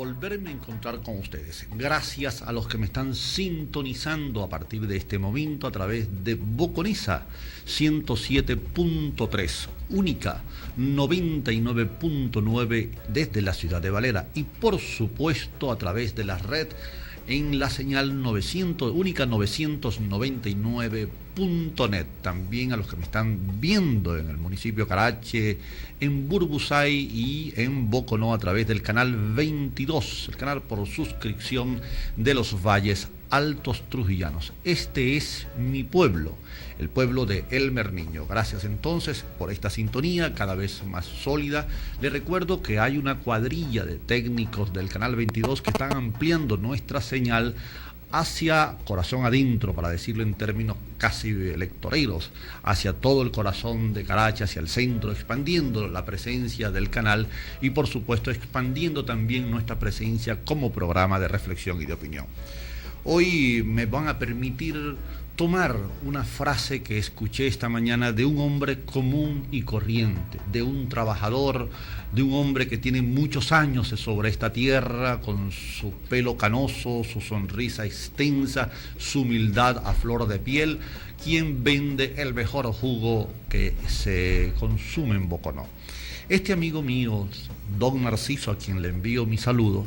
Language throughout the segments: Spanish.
volverme a encontrar con ustedes. Gracias a los que me están sintonizando a partir de este momento a través de Boconesa 107.3, única 99.9 desde la ciudad de Valera y por supuesto a través de la red en la señal 900, única 999.net. También a los que me están viendo en el municipio Carache, en Burbusay y en Boconó a través del canal 22, el canal por suscripción de los Valles Altos Trujillanos. Este es mi pueblo, el pueblo de Elmer Niño. Gracias entonces por esta sintonía cada vez más sólida. Les recuerdo que hay una cuadrilla de técnicos del canal 22 que están ampliando nuestra señal hacia corazón adentro, para decirlo en términos casi electoreros, hacia todo el corazón de Carache, hacia el centro, expandiendo la presencia del canal y por supuesto expandiendo también nuestra presencia como programa de reflexión y de opinión. Hoy me van a permitir tomar una frase que escuché esta mañana de un hombre común y corriente, de un trabajador, de un hombre que tiene muchos años sobre esta tierra, con su pelo canoso, su sonrisa extensa, su humildad a flor de piel, quien vende el mejor jugo que se consume en Boconó. Este amigo mío, don Narciso, a quien le envío mi saludo,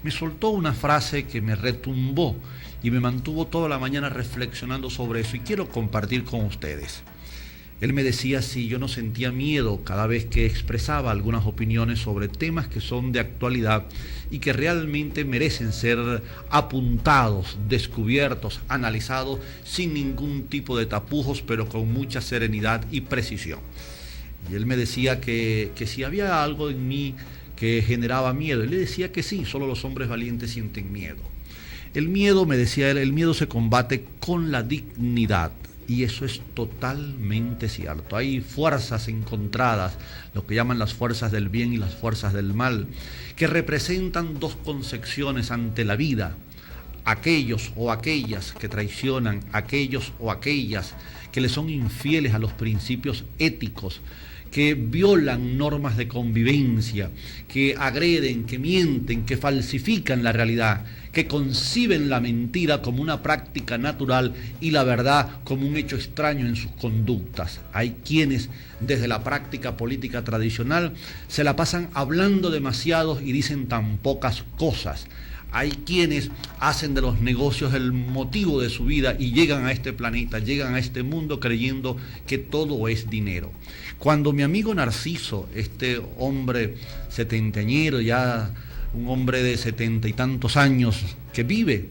me soltó una frase que me retumbó y me mantuvo toda la mañana reflexionando sobre eso y quiero compartir con ustedes. Él me decía si yo no sentía miedo cada vez que expresaba algunas opiniones sobre temas que son de actualidad y que realmente merecen ser apuntados, descubiertos, analizados sin ningún tipo de tapujos, pero con mucha serenidad y precisión. Y él me decía que si había algo en mí que generaba miedo. Él le decía que sí, solo los hombres valientes sienten miedo. El miedo, me decía él, el miedo se combate con la dignidad. Y eso es totalmente cierto. Hay fuerzas encontradas, lo que llaman las fuerzas del bien y las fuerzas del mal, que representan dos concepciones ante la vida. Aquellos o aquellas que traicionan, aquellos o aquellas que le son infieles a los principios éticos, que violan normas de convivencia, que agreden, que mienten, que falsifican la realidad, que conciben la mentira como una práctica natural y la verdad como un hecho extraño en sus conductas. Hay quienes desde la práctica política tradicional se la pasan hablando demasiado y dicen tan pocas cosas. Hay quienes hacen de los negocios el motivo de su vida y llegan a este planeta, llegan a este mundo creyendo que todo es dinero. Cuando mi amigo Narciso, este hombre setenteñero, ya un hombre de 70 y tantos años, que vive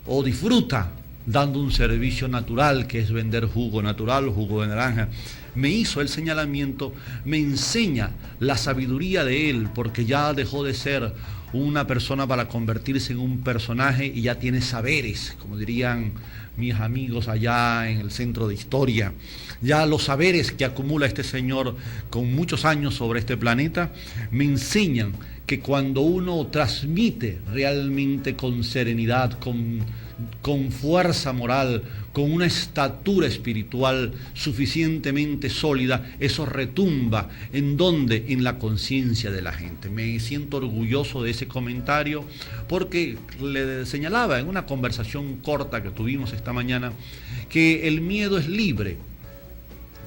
o disfruta dando un servicio natural, que es vender jugo natural, jugo de naranja, me hizo el señalamiento, me enseña la sabiduría de él, porque ya dejó de ser una persona para convertirse en un personaje y ya tiene saberes, como dirían mis amigos allá en el centro de historia. Ya los saberes que acumula este señor con muchos años sobre este planeta me enseñan que cuando uno transmite realmente con serenidad, con fuerza moral, con una estatura espiritual suficientemente sólida, eso retumba en donde, en la conciencia de la gente. Me siento orgulloso de ese comentario porque le señalaba en una conversación corta que tuvimos esta mañana que el miedo es libre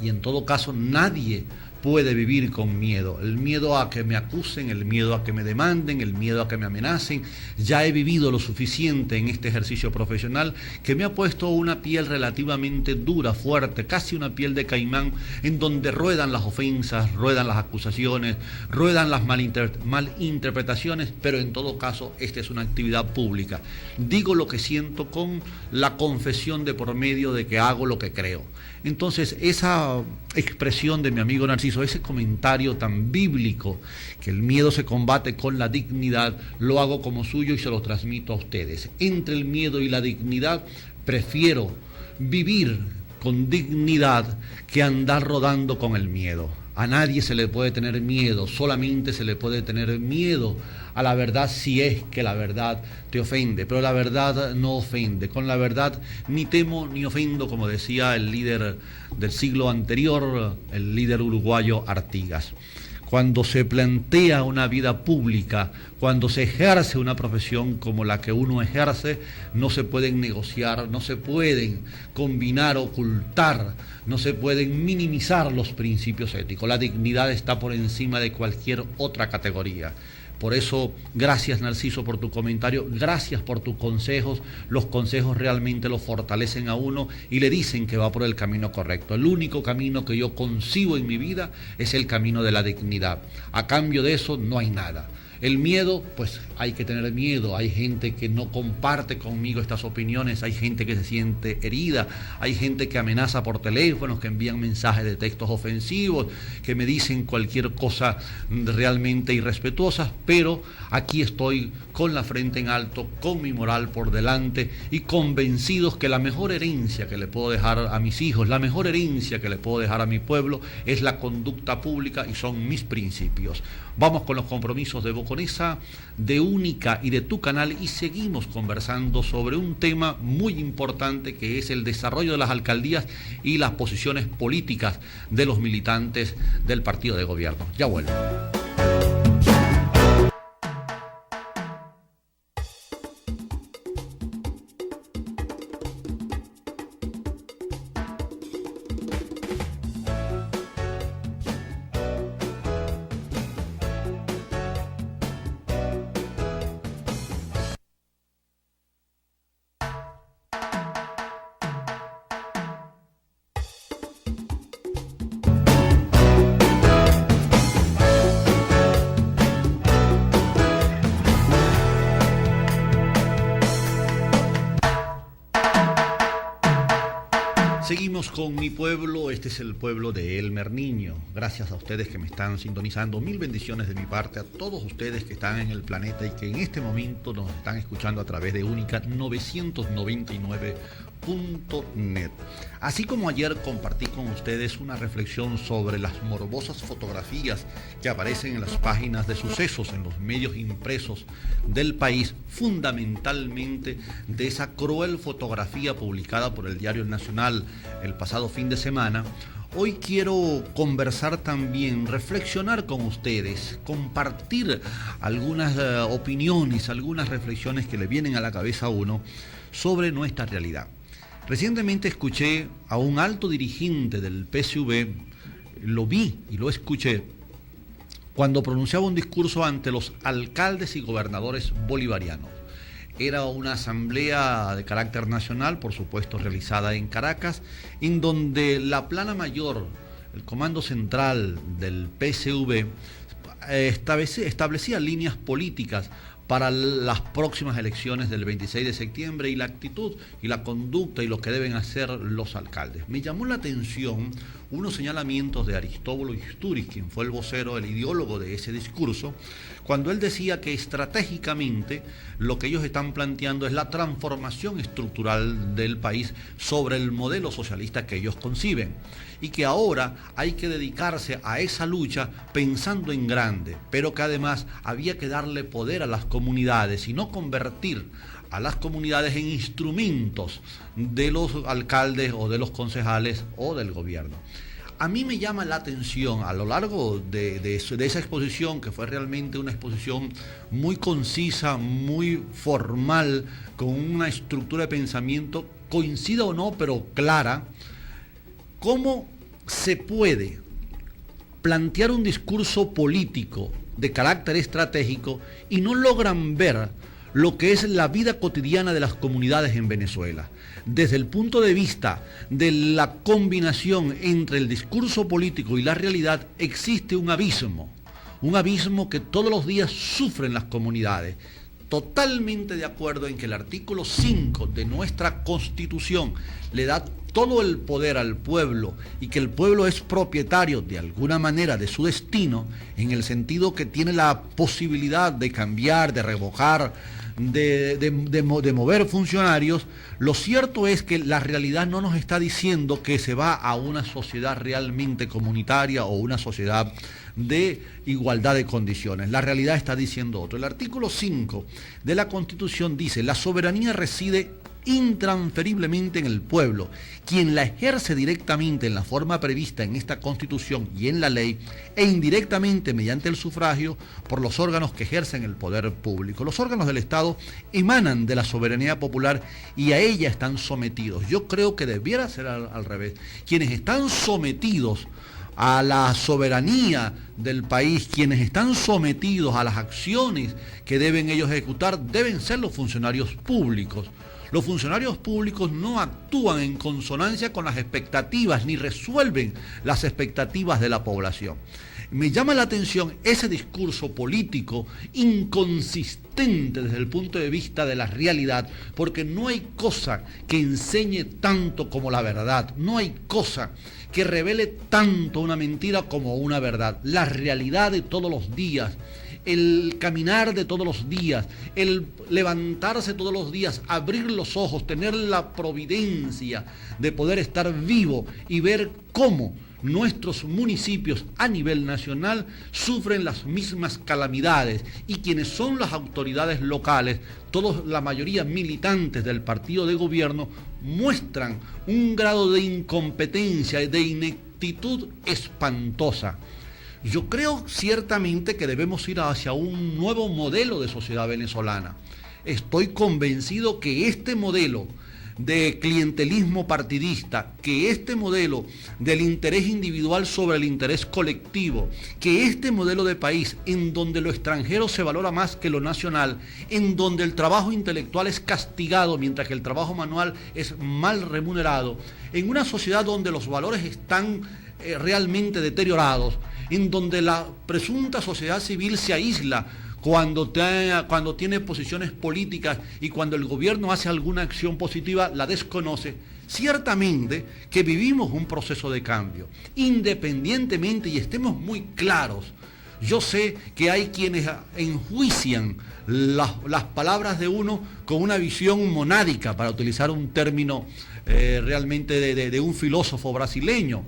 y en todo caso nadie puede vivir con miedo. El miedo a que me acusen, el miedo a que me demanden, el miedo a que me amenacen. Ya he vivido lo suficiente en este ejercicio profesional que me ha puesto una piel relativamente dura, fuerte, casi una piel de caimán, en donde ruedan las ofensas, ruedan las acusaciones, ruedan las malinterpretaciones, pero en todo caso esta es una actividad pública. Digo lo que siento con la confesión de por medio de que hago lo que creo. Entonces, esa expresión de mi amigo Narciso, ese comentario tan bíblico, que el miedo se combate con la dignidad, lo hago como suyo y se lo transmito a ustedes. Entre el miedo y la dignidad, prefiero vivir con dignidad que andar rodando con el miedo. A nadie se le puede tener miedo, solamente se le puede tener miedo a la verdad si es que la verdad te ofende, pero la verdad no ofende. Con la verdad ni temo ni ofendo, como decía el líder del siglo anterior, el líder uruguayo Artigas. cuando se plantea una vida pública, cuando se ejerce una profesión como la que uno ejerce, no se pueden negociar, no se pueden combinar, ocultar, no se pueden minimizar los principios éticos. La dignidad está por encima de cualquier otra categoría. Por eso, gracias Narciso por tu comentario, gracias por tus consejos. Los consejos realmente lo fortalecen a uno y le dicen que va por el camino correcto. El único camino que yo concibo en mi vida es el camino de la dignidad. A cambio de eso no hay nada. El miedo, pues hay que tener miedo. Hay gente que no comparte conmigo estas opiniones, hay gente que se siente herida, hay gente que amenaza por teléfonos, que envían mensajes de textos ofensivos, que me dicen cualquier cosa realmente irrespetuosa, pero aquí estoy con la frente en alto, con mi moral por delante y convencidos que la mejor herencia que le puedo dejar a mis hijos, la mejor herencia que le puedo dejar a mi pueblo es la conducta pública y son mis principios. Vamos con los compromisos de Boconesa, de Única y de tu canal y seguimos conversando sobre un tema muy importante que es el desarrollo de las alcaldías y las posiciones políticas de los militantes del partido de gobierno. Ya vuelvo. Seguimos con mi pueblo, este es el pueblo de Elmer Niño. Gracias a ustedes que me están sintonizando, mil bendiciones de mi parte a todos ustedes que están en el planeta y que en este momento nos están escuchando a través de Única 999.net. Así como ayer compartí con ustedes una reflexión sobre las morbosas fotografías que aparecen en las páginas de sucesos en los medios impresos del país, fundamentalmente de esa cruel fotografía publicada por el Diario Nacional el pasado fin de semana, hoy quiero conversar también, reflexionar con ustedes, compartir algunas opiniones, algunas reflexiones que le vienen a la cabeza a uno sobre nuestra realidad. Recientemente escuché a un alto dirigente del PSV, lo vi y lo escuché, cuando pronunciaba un discurso ante los alcaldes y gobernadores bolivarianos. Era una asamblea de carácter nacional, por supuesto realizada en Caracas, en donde la plana mayor, el comando central del PSV, establecía líneas políticas para las próximas elecciones del 26 de septiembre y la actitud y la conducta y lo que deben hacer los alcaldes. Me llamó la atención unos señalamientos de Aristóbulo Istúriz, quien fue el vocero, el ideólogo de ese discurso, cuando él decía que estratégicamente lo que ellos están planteando es la transformación estructural del país sobre el modelo socialista que ellos conciben y que ahora hay que dedicarse a esa lucha pensando en grande, pero que además había que darle poder a las comunidades y no convertir a las comunidades en instrumentos de los alcaldes o de los concejales o del gobierno. A mí me llama la atención a lo largo de esa exposición, que fue realmente una exposición muy concisa, muy formal, con una estructura de pensamiento, coincida o no, pero clara, cómo se puede plantear un discurso político de carácter estratégico y no logran ver lo que es la vida cotidiana de las comunidades en Venezuela. Desde el punto de vista de la combinación entre el discurso político y la realidad, existe un abismo que todos los días sufren las comunidades. Totalmente de acuerdo en que el artículo 5 de nuestra Constitución le da todo el poder al pueblo y que el pueblo es propietario de alguna manera de su destino, en el sentido que tiene la posibilidad de cambiar, de revocar, de mover funcionarios. Lo cierto es que la realidad no nos está diciendo que se va a una sociedad realmente comunitaria o una sociedad de igualdad de condiciones. La realidad está diciendo otro. El artículo 5 de la Constitución dice: la soberanía reside intransferiblemente en el pueblo, quien la ejerce directamente en la forma prevista en esta Constitución y en la ley, e indirectamente mediante el sufragio por los órganos que ejercen el poder público. Los órganos del Estado emanan de la soberanía popular y a ella están sometidos. Yo creo que debiera ser al revés. Quienes están sometidos a la soberanía del país, quienes están sometidos a las acciones que deben ellos ejecutar, deben ser los funcionarios públicos. Los funcionarios públicos no actúan en consonancia con las expectativas ni resuelven las expectativas de la población. Me llama la atención ese discurso político inconsistente desde el punto de vista de la realidad, porque no hay cosa que enseñe tanto como la verdad, no hay cosa que revele tanto una mentira como una verdad. La realidad de todos los días, el caminar de todos los días, el levantarse todos los días, abrir los ojos, tener la providencia de poder estar vivo y ver cómo nuestros municipios a nivel nacional sufren las mismas calamidades, y quienes son las autoridades locales, todos, la mayoría militantes del partido de gobierno, muestran un grado de incompetencia y de ineptitud espantosa. Yo creo ciertamente que debemos ir hacia un nuevo modelo de sociedad venezolana. Estoy convencido que este modelo de clientelismo partidista, que este modelo del interés individual sobre el interés colectivo, que este modelo de país en donde lo extranjero se valora más que lo nacional, en donde el trabajo intelectual es castigado mientras que el trabajo manual es mal remunerado, en una sociedad donde los valores están realmente deteriorados, en donde la presunta sociedad civil se aísla cuando tiene posiciones políticas y cuando el gobierno hace alguna acción positiva la desconoce, ciertamente que vivimos un proceso de cambio. Independientemente, y estemos muy claros, yo sé que hay quienes enjuician las palabras de uno con una visión monádica, para utilizar un término realmente de un filósofo brasileño,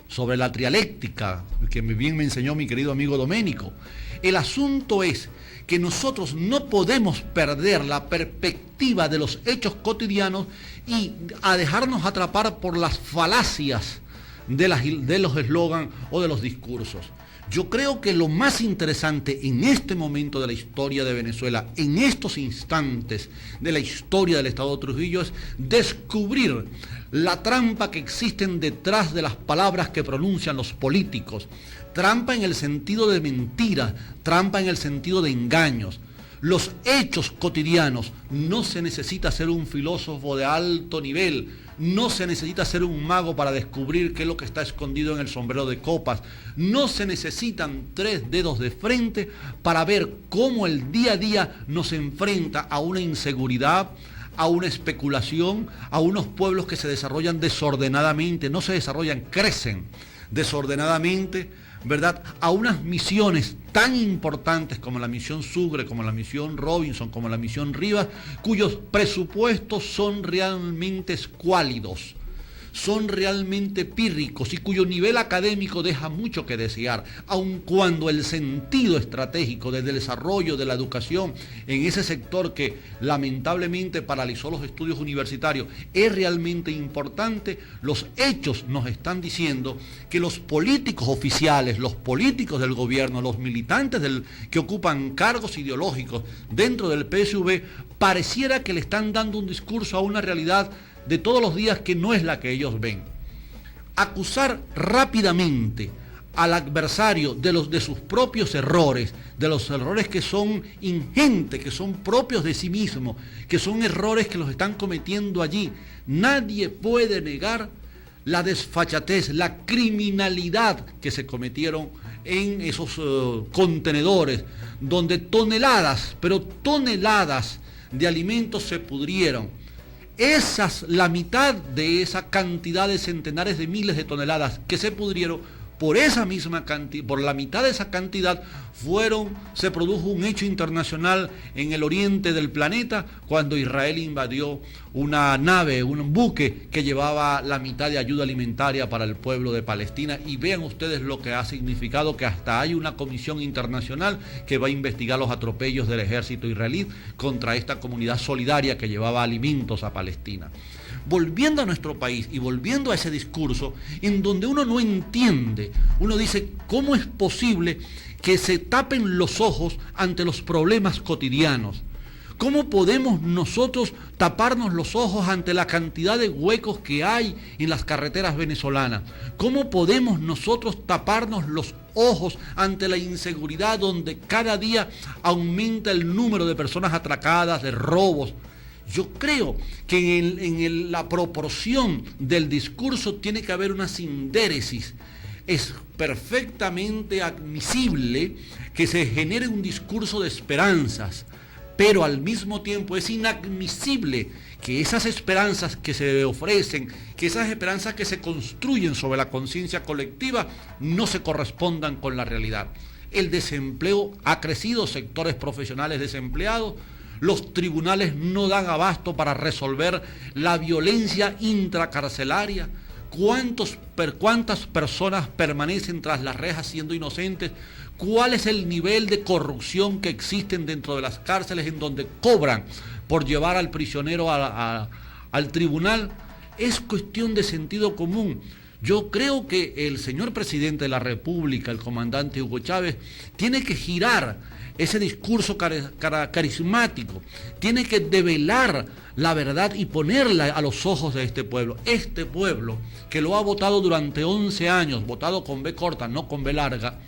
sobre la trialéctica, que bien me enseñó mi querido amigo Doménico. El asunto es que nosotros no podemos perder la perspectiva de los hechos cotidianos y a dejarnos atrapar por las falacias de los eslogans o de los discursos. Yo creo que lo más interesante en este momento de la historia de Venezuela, en estos instantes de la historia del Estado de Trujillo, es descubrir la trampa que existen detrás de las palabras que pronuncian los políticos. Trampa en el sentido de mentiras, trampa en el sentido de engaños. Los hechos cotidianos, no se necesita ser un filósofo de alto nivel, no se necesita ser un mago para descubrir qué es lo que está escondido en el sombrero de copas, no se necesitan 3 dedos de frente para ver cómo el día a día nos enfrenta a una inseguridad, a una especulación, a unos pueblos que se desarrollan desordenadamente, no se desarrollan, crecen desordenadamente, ¿verdad? A unas misiones tan importantes como la misión Sucre, como la misión Robinson, como la misión Rivas, cuyos presupuestos son realmente escuálidos, son realmente pírricos y cuyo nivel académico deja mucho que desear, aun cuando el sentido estratégico del desarrollo de la educación en ese sector que lamentablemente paralizó los estudios universitarios es realmente importante. Los hechos nos están diciendo que los políticos oficiales, los políticos del gobierno, los militantes que ocupan cargos ideológicos dentro del PSV, pareciera que le están dando un discurso a una realidad de todos los días que no es la que ellos ven. Acusar rápidamente al adversario de sus propios errores, de los errores que son ingentes, que son propios de sí mismo, que son errores que los están cometiendo allí. Nadie puede negar la desfachatez, la criminalidad que se cometieron en esos contenedores, donde toneladas, pero toneladas de alimentos se pudrieron. La mitad de esa cantidad de centenares de miles de toneladas que se pudrieron por esa misma cantidad, por la mitad de esa cantidad, se produjo un hecho internacional en el oriente del planeta cuando Israel invadió una nave, un buque que llevaba la mitad de ayuda alimentaria para el pueblo de Palestina, y vean ustedes lo que ha significado que hasta hay una comisión internacional que va a investigar los atropellos del ejército israelí contra esta comunidad solidaria que llevaba alimentos a Palestina. Volviendo a nuestro país y volviendo a ese discurso en donde uno no entiende, uno dice, ¿cómo es posible que se tapen los ojos ante los problemas cotidianos? ¿Cómo podemos nosotros taparnos los ojos ante la cantidad de huecos que hay en las carreteras venezolanas? ¿Cómo podemos nosotros taparnos los ojos ante la inseguridad donde cada día aumenta el número de personas atracadas, de robos? Yo creo que en la proporción del discurso tiene que haber una sindéresis. Es perfectamente admisible que se genere un discurso de esperanzas, pero al mismo tiempo es inadmisible que esas esperanzas que se ofrecen, que esas esperanzas que se construyen sobre la conciencia colectiva, no se correspondan con la realidad. El desempleo ha crecido, sectores profesionales desempleados. Los tribunales no dan abasto para resolver la violencia intracarcelaria. ¿Cuántas personas permanecen tras las rejas siendo inocentes? ¿Cuál es el nivel de corrupción que existen dentro de las cárceles en donde cobran por llevar al prisionero al tribunal? Es cuestión de sentido común. Yo creo que el señor presidente de la República, el comandante Hugo Chávez, tiene que girar ese discurso carismático, tiene que develar la verdad y ponerla a los ojos de este pueblo que lo ha votado durante 11 años, votado con B corta, no con B larga,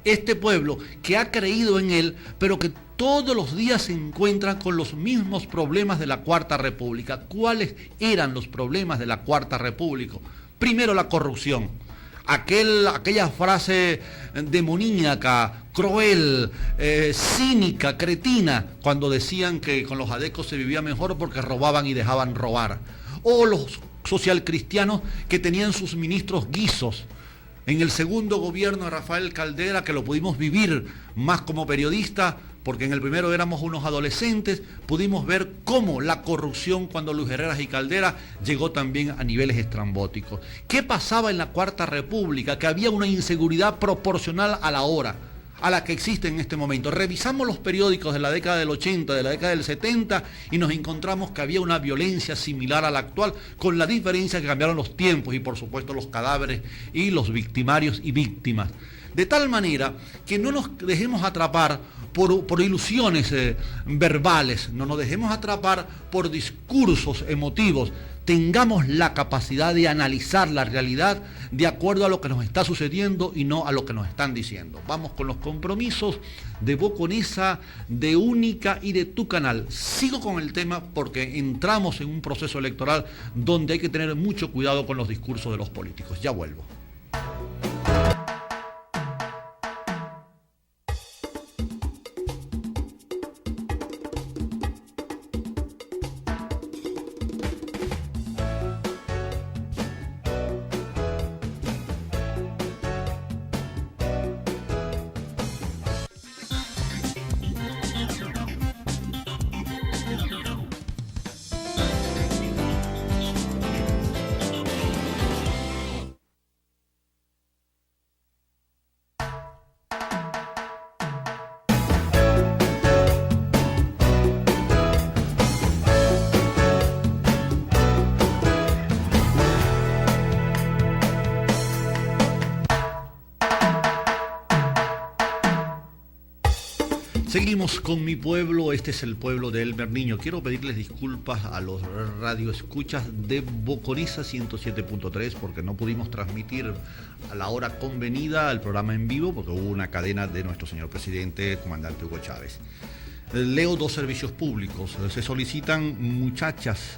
este pueblo que ha creído en él, pero que todos los días se encuentran con los mismos problemas de la Cuarta República. ¿Cuáles eran los problemas de la Cuarta República? Primero, la corrupción. Aquella frase demoníaca, cruel, cínica, cretina, cuando decían que con los adecos se vivía mejor porque robaban y dejaban robar. O los socialcristianos que tenían sus ministros guisos. En el segundo gobierno de Rafael Caldera, que lo pudimos vivir más como periodista, porque en el primero éramos unos adolescentes, pudimos ver cómo la corrupción cuando Luis Herreras y Caldera llegó también a niveles estrambóticos. ¿Qué pasaba en la Cuarta República? Que había una inseguridad proporcional a la hora, a la que existe en este momento. Revisamos los periódicos de la década del 80, de la década del 70, y nos encontramos que había una violencia similar a la actual, con la diferencia que cambiaron los tiempos y por supuesto los cadáveres y los victimarios y víctimas. De tal manera que no nos dejemos atrapar por ilusiones verbales, no nos dejemos atrapar por discursos emotivos. Tengamos la capacidad de analizar la realidad de acuerdo a lo que nos está sucediendo y no a lo que nos están diciendo. Vamos con los compromisos de Boconesa, de Única y de tu canal. Sigo con el tema porque entramos en un proceso electoral donde hay que tener mucho cuidado con los discursos de los políticos. Ya vuelvo. Seguimos con mi pueblo, este es el pueblo de Elmer Niño. Quiero pedirles disculpas a los radioescuchas de Boconesa 107.3 porque no pudimos transmitir a la hora convenida el programa en vivo porque hubo una cadena de nuestro señor presidente, comandante Hugo Chávez. Leo dos servicios públicos. Se solicitan muchachas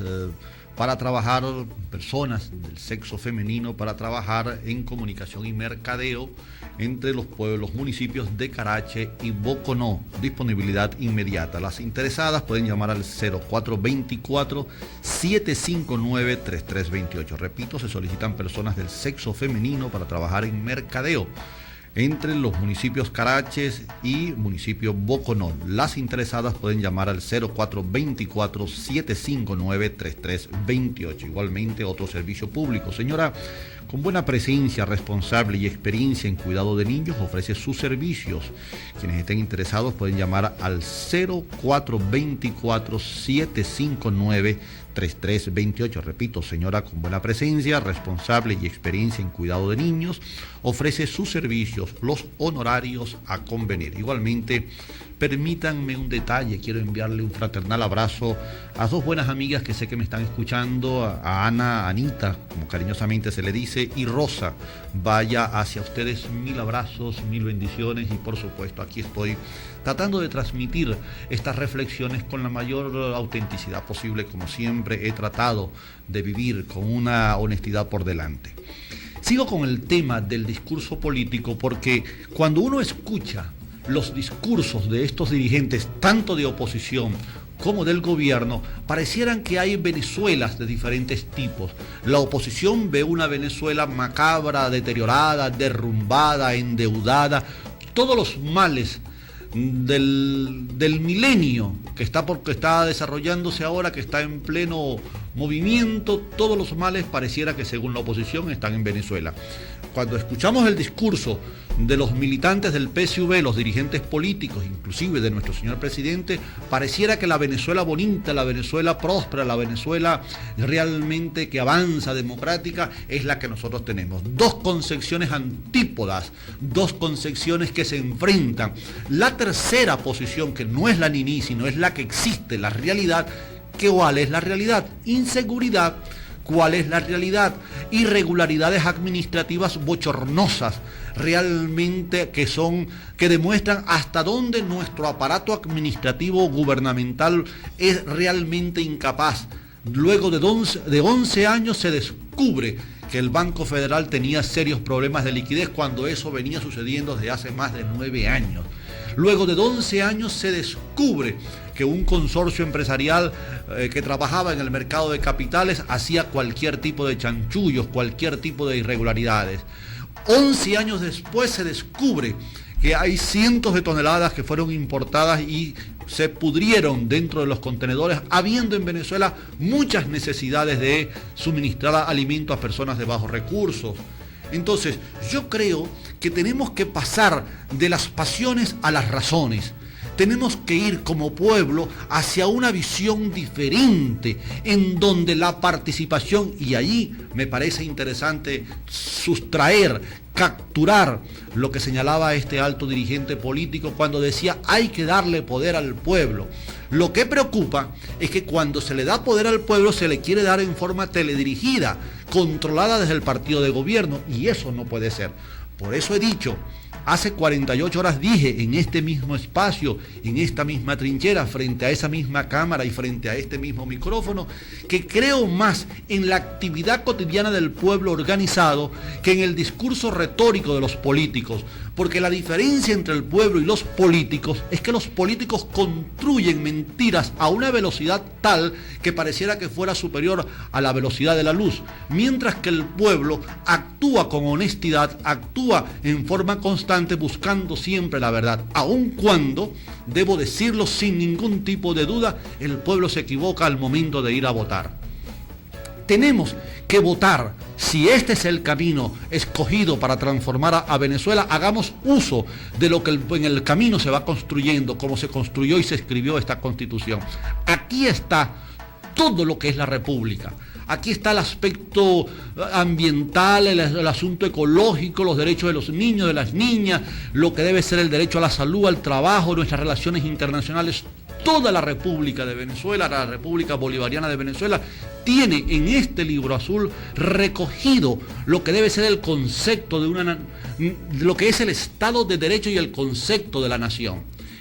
para trabajar, personas del sexo femenino para trabajar en comunicación y mercadeo entre los pueblos, municipios de Carache y Boconó. Disponibilidad inmediata. Las interesadas pueden llamar al 0424-759-3328. Repito, se solicitan personas del sexo femenino para trabajar en mercadeo entre los municipios Caraches y municipio Boconó. Las interesadas pueden llamar al 0424-759-3328. Igualmente, otro servicio público. Señora, con buena presencia, responsable y experiencia en cuidado de niños, ofrece sus servicios. Quienes estén interesados pueden llamar al 0424-759-3328. Repito, señora con buena presencia, responsable y experiencia en cuidado de niños, ofrece sus servicios, los honorarios a convenir. Igualmente, permítanme un detalle, quiero enviarle un fraternal abrazo a dos buenas amigas que sé que me están escuchando, a Ana, Anita, como cariñosamente se le dice, y Rosa. Vaya hacia ustedes mil abrazos, mil bendiciones, y por supuesto aquí estoy tratando de transmitir estas reflexiones con la mayor autenticidad posible, como siempre he tratado de vivir con una honestidad por delante. Sigo con el tema del discurso político porque cuando uno escucha los discursos de estos dirigentes, tanto de oposición como del gobierno, parecieran que hay Venezuelas de diferentes tipos. La oposición ve una Venezuela macabra, deteriorada, derrumbada, endeudada, todos los males del milenio que está desarrollándose ahora, que está en pleno movimiento, todos los males pareciera que según la oposición están en Venezuela. Cuando escuchamos el discurso de los militantes del PSV, los dirigentes políticos, inclusive de nuestro señor presidente, pareciera que la Venezuela bonita, la Venezuela próspera, la Venezuela realmente que avanza, democrática, es la que nosotros tenemos. Dos concepciones antípodas, dos concepciones que se enfrentan. La tercera posición, que no es la niní, sino es la que existe, la realidad. ¿Cuál es la realidad? Inseguridad. ¿Cuál es la realidad? Irregularidades administrativas bochornosas, realmente que demuestran hasta dónde nuestro aparato administrativo gubernamental es realmente incapaz. Luego de 11 años se descubre que el Banco Federal tenía serios problemas de liquidez cuando eso venía sucediendo desde hace más de 9 años. Luego de 11 años se descubre que un consorcio empresarial que trabajaba en el mercado de capitales hacía cualquier tipo de chanchullos, cualquier tipo de irregularidades. 11 años después se descubre que hay cientos de toneladas que fueron importadas y se pudrieron dentro de los contenedores, habiendo en Venezuela muchas necesidades de suministrar alimento a personas de bajos recursos. Entonces, yo creo que tenemos que pasar de las pasiones a las razones. Tenemos que ir como pueblo hacia una visión diferente, en donde la participación, y allí me parece interesante sustraer, capturar lo que señalaba este alto dirigente político cuando decía hay que darle poder al pueblo. Lo que preocupa es que cuando se le da poder al pueblo se le quiere dar en forma teledirigida, controlada desde el partido de gobierno, y eso no puede ser. Por eso he dicho, hace 48 horas dije en este mismo espacio, en esta misma trinchera, frente a esa misma cámara y frente a este mismo micrófono, que creo más en la actividad cotidiana del pueblo organizado que en el discurso retórico de los políticos, porque la diferencia entre el pueblo y los políticos es que los políticos construyen mentiras a una velocidad tal que pareciera que fuera superior a la velocidad de la luz, mientras que el pueblo actúa con honestidad, actúa en forma constante buscando siempre la verdad, aun cuando, debo decirlo sin ningún tipo de duda, el pueblo se equivoca al momento de ir a votar. Tenemos que votar. Si este es el camino escogido para transformar a Venezuela, hagamos uso de lo que en el camino se va construyendo, como se construyó y se escribió esta Constitución. Aquí está todo lo que es la República. Aquí está el aspecto ambiental, el asunto ecológico, los derechos de los niños, de las niñas, lo que debe ser el derecho a la salud, al trabajo, nuestras relaciones internacionales. Toda la República de Venezuela, la República Bolivariana de Venezuela, tiene en este libro azul recogido lo que debe ser el concepto de lo que es el Estado de Derecho y el concepto de la nación.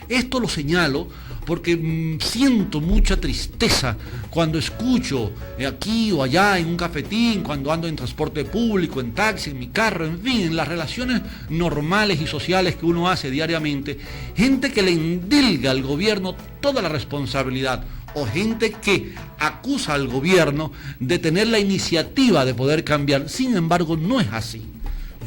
Esto lo señalo porque siento mucha tristeza cuando escucho aquí o allá en un cafetín, cuando ando en transporte público, en taxi, en mi carro, en fin, en las relaciones normales y sociales que uno hace diariamente, gente que le endilga al gobierno toda la responsabilidad, o gente que acusa al gobierno de tener la iniciativa de poder cambiar. Sin embargo, no es así.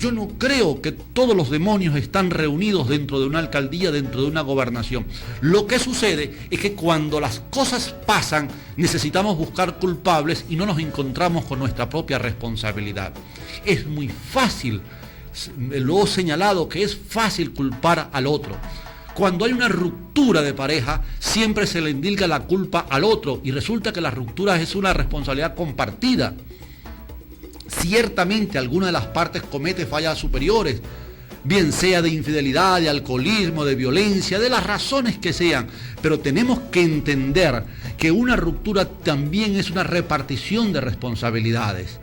Yo no creo que todos los demonios están reunidos dentro de una alcaldía, dentro de una gobernación. Lo que sucede es que cuando las cosas pasan, necesitamos buscar culpables y no nos encontramos con nuestra propia responsabilidad. Es muy fácil, lo he señalado, que es fácil culpar al otro. Cuando hay una ruptura de pareja, siempre se le endilga la culpa al otro y resulta que la ruptura es una responsabilidad compartida. Ciertamente alguna de las partes comete fallas superiores, bien sea de infidelidad, de alcoholismo, de violencia, de las razones que sean, pero tenemos que entender que una ruptura también es una repartición de responsabilidades.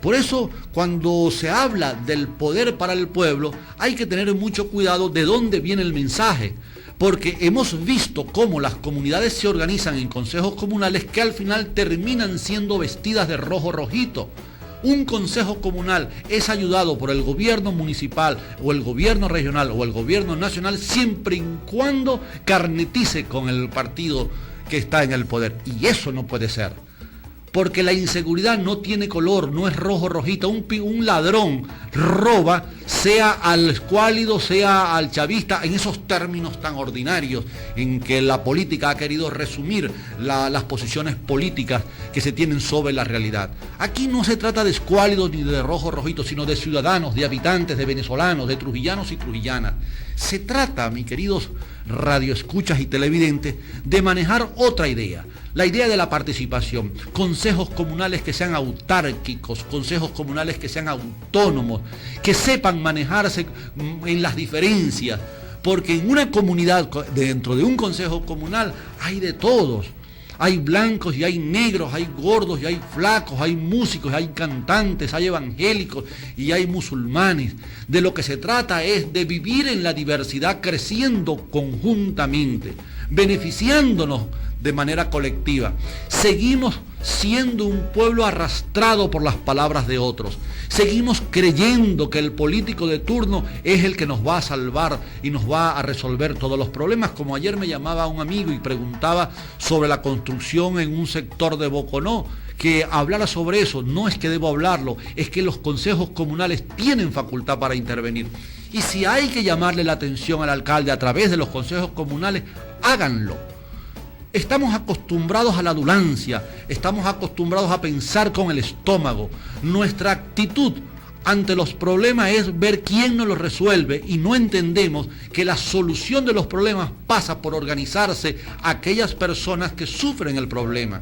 Por eso, cuando se habla del poder para el pueblo, hay que tener mucho cuidado de dónde viene el mensaje, porque hemos visto cómo las comunidades se organizan en consejos comunales que al final terminan siendo vestidas de rojo rojito. Un consejo comunal es ayudado por el gobierno municipal o el gobierno regional o el gobierno nacional siempre y cuando carnetice con el partido que está en el poder. Y eso no puede ser. Porque la inseguridad no tiene color, no es rojo rojito. Un ladrón roba, sea al escuálido, sea al chavista, en esos términos tan ordinarios en que la política ha querido resumir las posiciones políticas que se tienen sobre la realidad. Aquí no se trata de escuálidos ni de rojo rojito, sino de ciudadanos, de habitantes, de venezolanos, de trujillanos y trujillanas. Se trata, mis queridos radioescuchas y televidentes, de manejar otra idea. La idea de la participación, consejos comunales que sean autárquicos, consejos comunales que sean autónomos, que sepan manejarse en las diferencias, porque en una comunidad, dentro de un consejo comunal, hay de todos. Hay blancos y hay negros, hay gordos y hay flacos, hay músicos, hay cantantes, hay evangélicos y hay musulmanes. De lo que se trata es de vivir en la diversidad creciendo conjuntamente, beneficiándonos de manera colectiva. Seguimos siendo un pueblo arrastrado por las palabras de otros. Seguimos creyendo que el político de turno es el que nos va a salvar y nos va a resolver todos los problemas. Como ayer me llamaba un amigo y preguntaba sobre la construcción en un sector de Boconó, que hablara sobre eso. No es que debo hablarlo, es que los consejos comunales tienen facultad para intervenir. Y si hay que llamarle la atención al alcalde a través de los consejos comunales, háganlo. Estamos acostumbrados a la adulancia, estamos acostumbrados a pensar con el estómago. Nuestra actitud ante los problemas es ver quién nos los resuelve y no entendemos que la solución de los problemas pasa por organizarse aquellas personas que sufren el problema.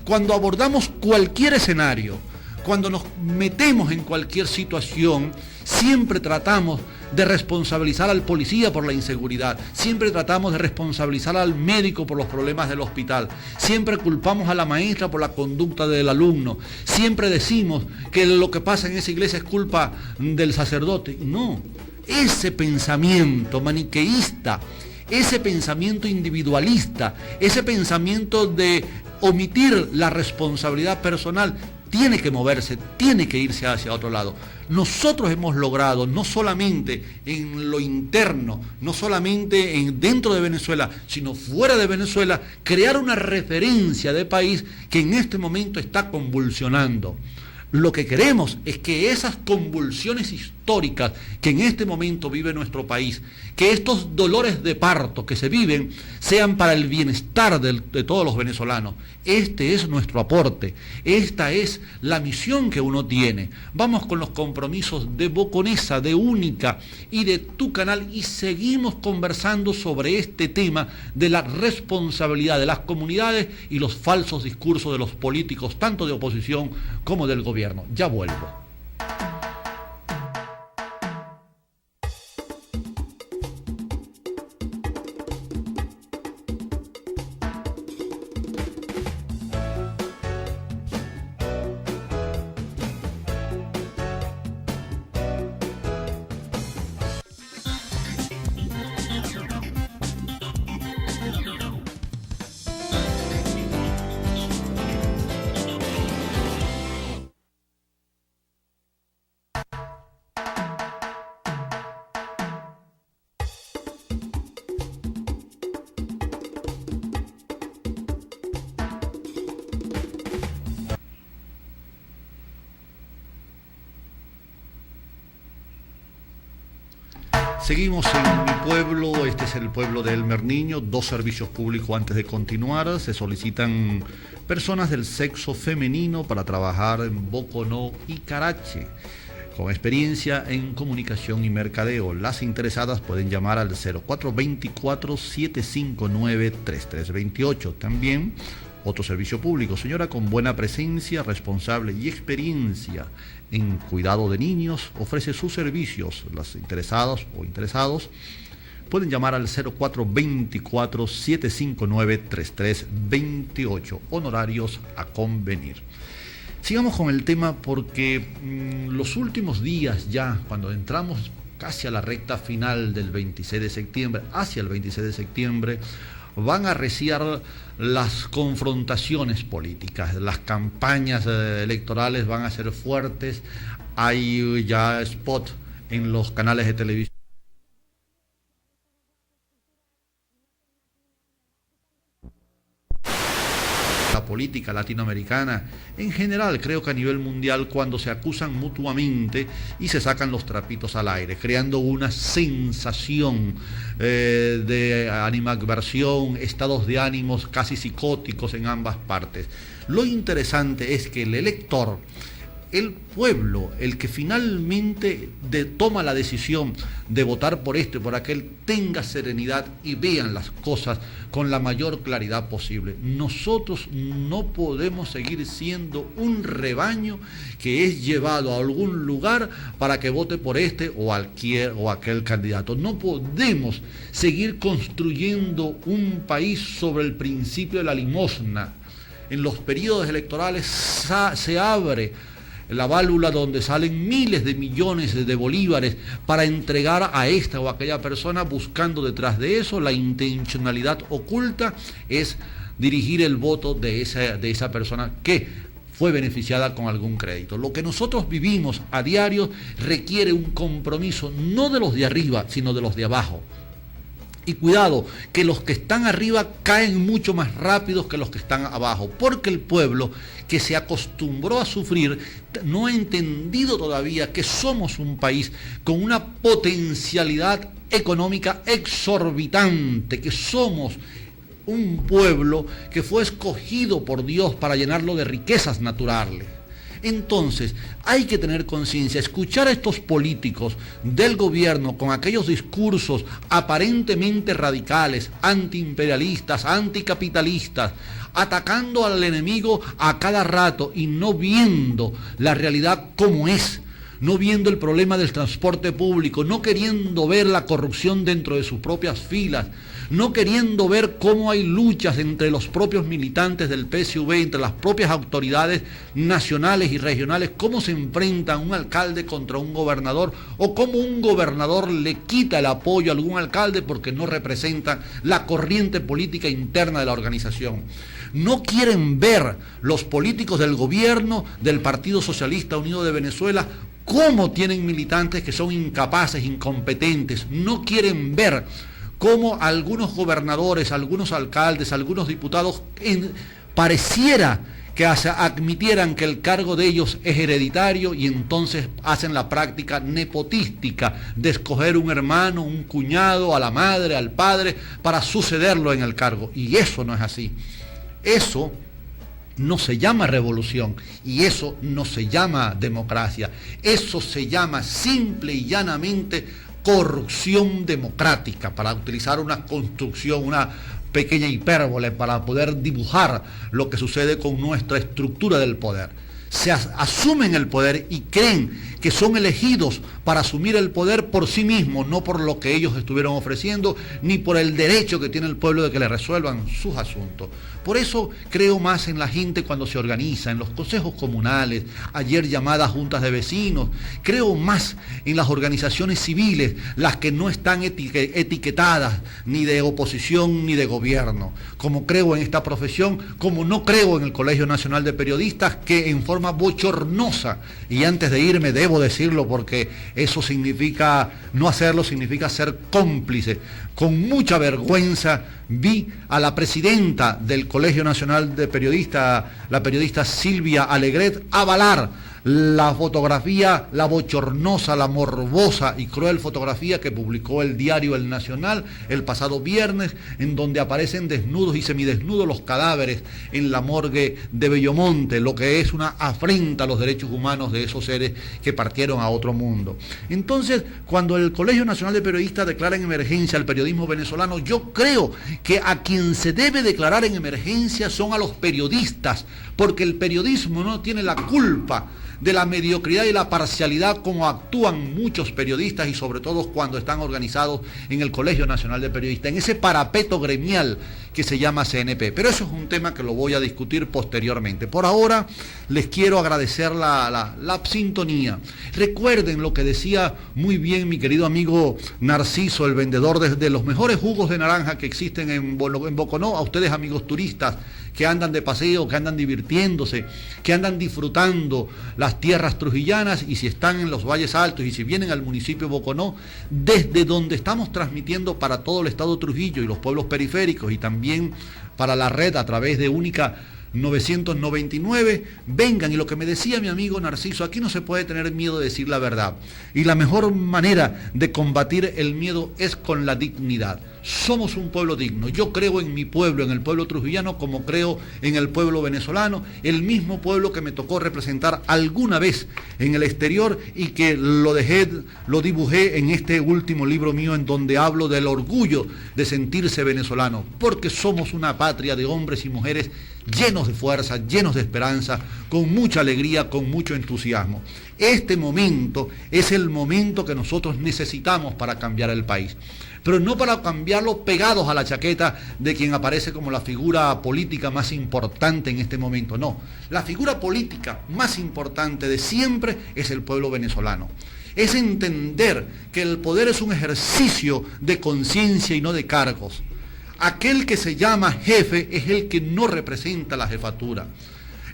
Cuando abordamos cualquier escenario, cuando nos metemos en cualquier situación, siempre tratamos de responsabilizar al policía por la inseguridad, siempre tratamos de responsabilizar al médico por los problemas del hospital, siempre culpamos a la maestra por la conducta del alumno, siempre decimos que lo que pasa en esa iglesia es culpa del sacerdote. No, ese pensamiento maniqueísta, ese pensamiento individualista, ese pensamiento de omitir la responsabilidad personal, tiene que moverse, tiene que irse hacia otro lado. Nosotros hemos logrado, no solamente en lo interno, no solamente dentro de Venezuela, sino fuera de Venezuela, crear una referencia de país que en este momento está convulsionando. Lo que queremos es que esas convulsiones históricas que en este momento vive nuestro país, que estos dolores de parto que se viven, sean para el bienestar de todos los venezolanos. Este es nuestro aporte, esta es la misión que uno tiene. Vamos con los compromisos de Boconesa, de Única y de tu canal y seguimos conversando sobre este tema de la responsabilidad de las comunidades y los falsos discursos de los políticos, tanto de oposición como del gobierno. Ya vuelvo. Seguimos en mi pueblo, este es el pueblo de Elmer Niño, 2 servicios públicos antes de continuar. Se solicitan personas del sexo femenino para trabajar en Boconó y Carache, con experiencia en comunicación y mercadeo. Las interesadas pueden llamar al 0424-759-3328. También otro servicio público, señora con buena presencia, responsable y experiencia en cuidado de niños, ofrece sus servicios. Las interesadas o interesados pueden llamar al 0424-759-3328. Honorarios a convenir. Sigamos con el tema porque los últimos días ya, cuando entramos casi a la recta final del 26 de septiembre, hacia el 26 de septiembre, van a arreciar las confrontaciones políticas, las campañas electorales van a ser fuertes, hay ya spot en los canales de televisión. La política latinoamericana, en general creo que a nivel mundial, cuando se acusan mutuamente y se sacan los trapitos al aire, creando una sensación de animadversión, estados de ánimos casi psicóticos en ambas partes. Lo interesante es que el elector, el pueblo, el que finalmente toma la decisión de votar por este o por aquel, tenga serenidad y vean las cosas con la mayor claridad posible. Nosotros no podemos seguir siendo un rebaño que es llevado a algún lugar para que vote por este o aquel candidato. No podemos seguir construyendo un país sobre el principio de la limosna. En los periodos electorales se abre la válvula donde salen miles de millones de bolívares para entregar a esta o aquella persona, buscando detrás de eso la intencionalidad oculta es dirigir el voto de esa persona que fue beneficiada con algún crédito. Lo que nosotros vivimos a diario requiere un compromiso no de los de arriba, sino de los de abajo. Y cuidado, que los que están arriba caen mucho más rápido que los que están abajo, porque el pueblo que se acostumbró a sufrir no ha entendido todavía que somos un país con una potencialidad económica exorbitante, que somos un pueblo que fue escogido por Dios para llenarlo de riquezas naturales. Entonces, hay que tener conciencia, escuchar a estos políticos del gobierno con aquellos discursos aparentemente radicales, antiimperialistas, anticapitalistas, atacando al enemigo a cada rato y no viendo la realidad como es, no viendo el problema del transporte público, no queriendo ver la corrupción dentro de sus propias filas, no queriendo ver cómo hay luchas entre los propios militantes del PSV, entre las propias autoridades nacionales y regionales, cómo se enfrentan un alcalde contra un gobernador, o cómo un gobernador le quita el apoyo a algún alcalde porque no representa la corriente política interna de la organización. No quieren ver los políticos del gobierno del Partido Socialista Unido de Venezuela cómo tienen militantes que son incapaces, incompetentes. No quieren ver cómo algunos gobernadores, algunos alcaldes, algunos diputados pareciera que admitieran que el cargo de ellos es hereditario y entonces hacen la práctica nepotística de escoger un hermano, un cuñado, a la madre, al padre, para sucederlo en el cargo. Y eso no es así. Eso no se llama revolución y eso no se llama democracia. Eso se llama simple y llanamente corrupción democrática, para utilizar una construcción, una pequeña hipérbole para poder dibujar lo que sucede con nuestra estructura del poder. Se asumen el poder y creen que son elegidos para asumir el poder por sí mismos, no por lo que ellos estuvieron ofreciendo, ni por el derecho que tiene el pueblo de que le resuelvan sus asuntos. Por eso creo más en la gente cuando se organiza, en los consejos comunales, ayer llamadas juntas de vecinos. Creo más en las organizaciones civiles, las que no están etiquetadas ni de oposición ni de gobierno. Como creo en esta profesión, como no creo en el Colegio Nacional de Periodistas, que en forma bochornosa, y antes de irme debo decirlo porque eso significa, no hacerlo significa ser cómplice, con mucha vergüenza vi a la presidenta del Colegio Nacional de Periodistas, la periodista Silvia Alegret, avalar la fotografía, la bochornosa, la morbosa y cruel fotografía que publicó el diario El Nacional el pasado viernes, en donde aparecen desnudos y semidesnudos los cadáveres en la morgue de Bellomonte, lo que es una afrenta a los derechos humanos de esos seres que partieron a otro mundo. Entonces, cuando el Colegio Nacional de Periodistas declara en emergencia al periodismo venezolano, yo creo que a quien se debe declarar en emergencia son a los periodistas, porque el periodismo no tiene la culpa de la mediocridad y la parcialidad como actúan muchos periodistas y sobre todo cuando están organizados en el Colegio Nacional de Periodistas, en ese parapeto gremial que se llama CNP. Pero eso es un tema que lo voy a discutir posteriormente. Por ahora les quiero agradecer la sintonía. Recuerden lo que decía muy bien mi querido amigo Narciso, el vendedor de los mejores jugos de naranja que existen en Boconó, a ustedes amigos turistas que andan de paseo, que andan divirtiéndose, que andan disfrutando las tierras trujillanas, y si están en los valles altos y si vienen al municipio de Boconó, desde donde estamos transmitiendo para todo el estado Trujillo y los pueblos periféricos y también para la red a través de Única 999, vengan. Y lo que me decía mi amigo Narciso, aquí no se puede tener miedo de decir la verdad, y la mejor manera de combatir el miedo es con la dignidad. Somos un pueblo digno. Yo creo en mi pueblo, en el pueblo trujillano, como creo en el pueblo venezolano, el mismo pueblo que me tocó representar alguna vez en el exterior y que lo dibujé en este último libro mío, en donde hablo del orgullo de sentirse venezolano, porque somos una patria de hombres y mujeres llenos de fuerza, llenos de esperanza, con mucha alegría, con mucho entusiasmo. Este momento es el momento que nosotros necesitamos para cambiar el país, pero no para cambiarlo pegados a la chaqueta de quien aparece como la figura política más importante en este momento. No, la figura política más importante de siempre es el pueblo venezolano. Es entender que el poder es un ejercicio de conciencia y no de cargos. Aquel que se llama jefe es el que no representa la jefatura.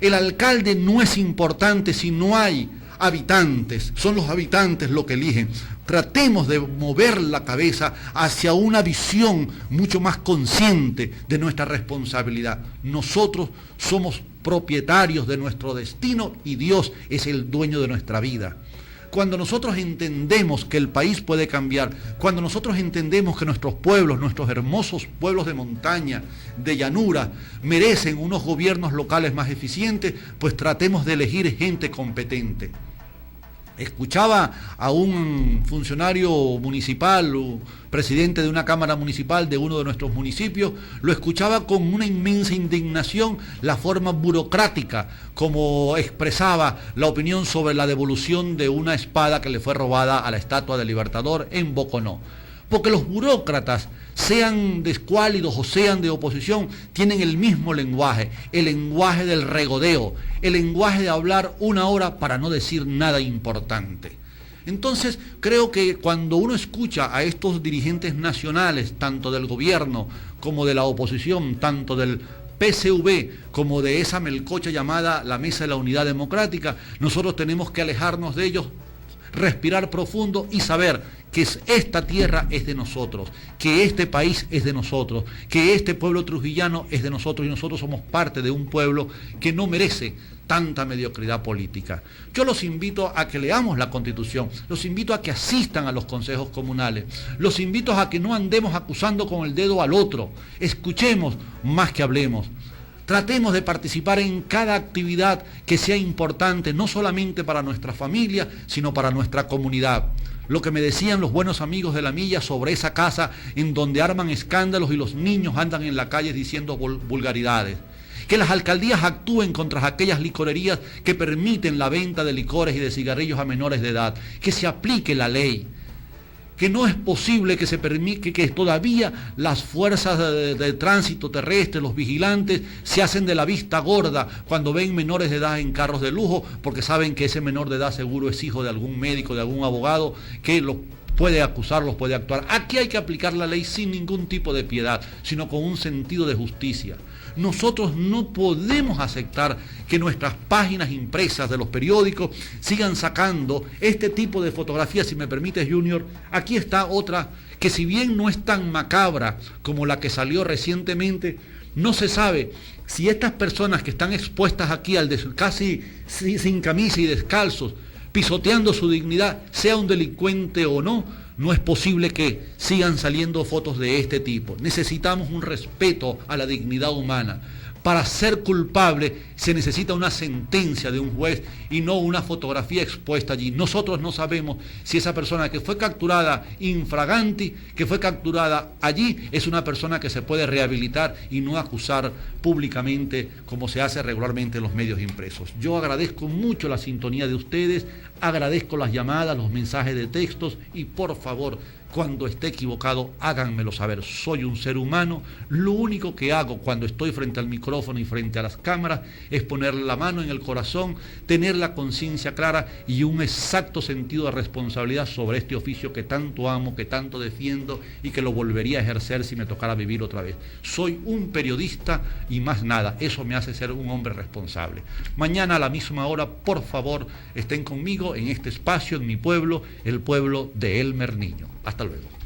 El alcalde no es importante si no hay habitantes, son los habitantes los que eligen. Tratemos de mover la cabeza hacia una visión mucho más consciente de nuestra responsabilidad. Nosotros somos propietarios de nuestro destino y Dios es el dueño de nuestra vida. Cuando nosotros entendemos que el país puede cambiar, cuando nosotros entendemos que nuestros pueblos, nuestros hermosos pueblos de montaña, de llanura, merecen unos gobiernos locales más eficientes, pues tratemos de elegir gente competente. Escuchaba a un funcionario municipal, presidente de una cámara municipal de uno de nuestros municipios, lo escuchaba con una inmensa indignación la forma burocrática como expresaba la opinión sobre la devolución de una espada que le fue robada a la estatua del Libertador en Boconó. Porque los burócratas, sean de escuálidos o sean de oposición, tienen el mismo lenguaje, el lenguaje del regodeo, el lenguaje de hablar una hora para no decir nada importante. Entonces, creo que cuando uno escucha a estos dirigentes nacionales, tanto del gobierno como de la oposición, tanto del PSV como de esa melcocha llamada la Mesa de la Unidad Democrática, nosotros tenemos que alejarnos de ellos, respirar profundo y saber que esta tierra es de nosotros, que este país es de nosotros, que este pueblo trujillano es de nosotros y nosotros somos parte de un pueblo que no merece tanta mediocridad política. Yo los invito a que leamos la Constitución, los invito a que asistan a los consejos comunales, los invito a que no andemos acusando con el dedo al otro, escuchemos más que hablemos. Tratemos de participar en cada actividad que sea importante, no solamente para nuestra familia, sino para nuestra comunidad. Lo que me decían los buenos amigos de la milla sobre esa casa en donde arman escándalos y los niños andan en la calle diciendo vulgaridades. Que las alcaldías actúen contra aquellas licorerías que permiten la venta de licores y de cigarrillos a menores de edad. Que se aplique la ley. Que no es posible que se permita, que todavía las fuerzas de tránsito terrestre, los vigilantes, se hacen de la vista gorda cuando ven menores de edad en carros de lujo, porque saben que ese menor de edad seguro es hijo de algún médico, de algún abogado, que lo puede acusar, los puede actuar. Aquí hay que aplicar la ley sin ningún tipo de piedad, sino con un sentido de justicia. Nosotros no podemos aceptar que nuestras páginas impresas de los periódicos sigan sacando este tipo de fotografías. Si me permites, Junior, aquí está otra que, si bien no es tan macabra como la que salió recientemente, No se sabe si estas personas que están expuestas aquí casi sin camisa y descalzos, pisoteando su dignidad, sea un delincuente o no. No es posible que sigan saliendo fotos de este tipo. Necesitamos un respeto a la dignidad humana. Para ser culpable se necesita una sentencia de un juez y no una fotografía expuesta allí. Nosotros no sabemos si esa persona que fue capturada infraganti, que fue capturada allí, es una persona que se puede rehabilitar y no acusar públicamente como se hace regularmente en los medios impresos. Yo agradezco mucho la sintonía de ustedes, agradezco las llamadas, los mensajes de textos y por favor, cuando esté equivocado, háganmelo saber. Soy un ser humano. Lo único que hago cuando estoy frente al micrófono y frente a las cámaras es poner la mano en el corazón, tener la conciencia clara y un exacto sentido de responsabilidad sobre este oficio que tanto amo, que tanto defiendo y que lo volvería a ejercer si me tocara vivir otra vez. Soy un periodista y más nada. Eso me hace ser un hombre responsable. Mañana a la misma hora, por favor, estén conmigo en este espacio, en mi pueblo, el pueblo de Elmer Niño. Hasta luego.